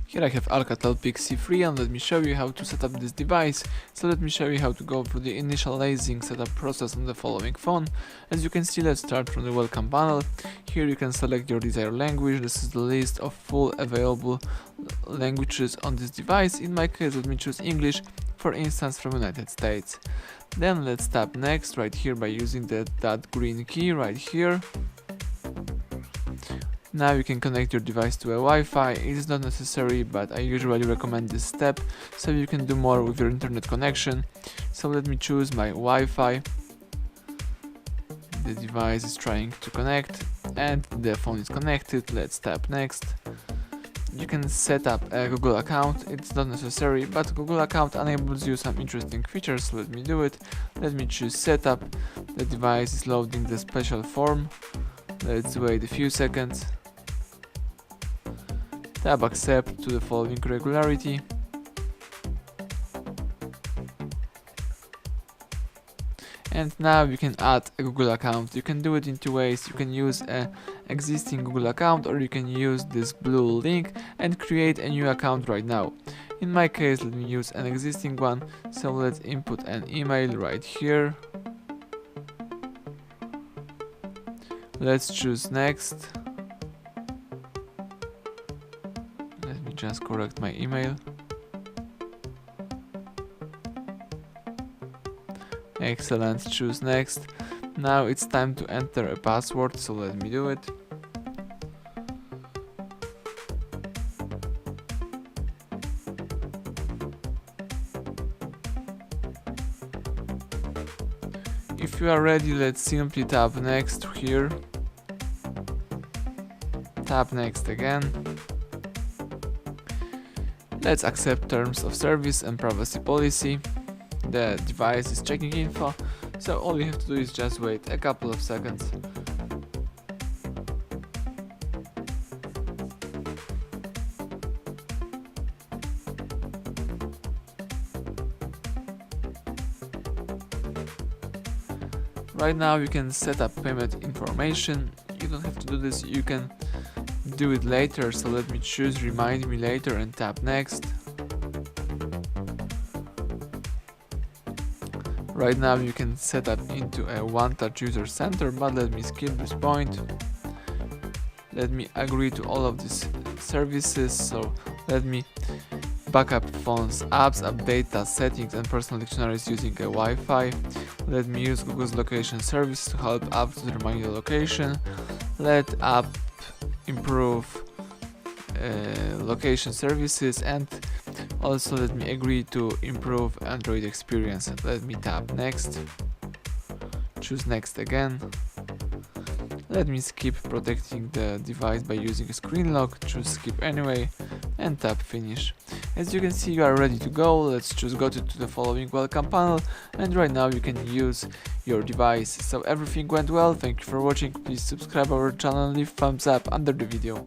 Here I have ALCATEL Pixi 3 and let me show you how to set up this device. So let me show you how to go through the initializing setup process on the following phone. As you can see, let's start from the welcome panel. Here you can select your desired language. This is the list of full available languages on this device. In my case, let me choose English, for instance from United States. Then let's tap next right here by using that green key right here. Now you can connect your device to a Wi-Fi. It is not necessary, but I usually recommend this step so you can do more with your internet connection. So let me choose my Wi-Fi. The device is trying to connect and the phone is connected. Let's tap next. You can set up a Google account. It's not necessary, but Google account enables you some interesting features, so let me do it. Let me choose setup. The device is loading the special form. Let's wait a few seconds. Tap accept to the following regularity. And now you can add a Google account. You can do it in two ways. You can use an existing Google account, or you can use this blue link and create a new account right now. In my case, let me use an existing one. So let's input an email right here. Let's choose next. Let me just correct my email. Excellent, choose next. Now it's time to enter a password, so let me do it. If you are ready, let's simply tap next here. Tap next again. Let's accept terms of service and privacy policy. The device is checking info, so all you have to do is just wait a couple of seconds. Right now you can set up payment information. You don't have to do this, you can do it later, so let me choose remind me later and tap next. Right now you can set up into a OneTouch user center, but let me skip this point. Let me agree to all of these services, so let me backup phones, apps, update data, settings and personal dictionaries using a Wi-Fi. Let me use Google's location service to help apps determine your location. Let app improve location services, and also let me agree to improve Android experience. Let me tap next, choose next again. Let me skip protecting the device by using a screen lock, choose skip anyway and tap finish. As you can see, you are ready to go. Let's choose go to the following welcome panel, and right now you can use your device. So everything went well, thank you for watching, please subscribe our channel and leave thumbs up under the video.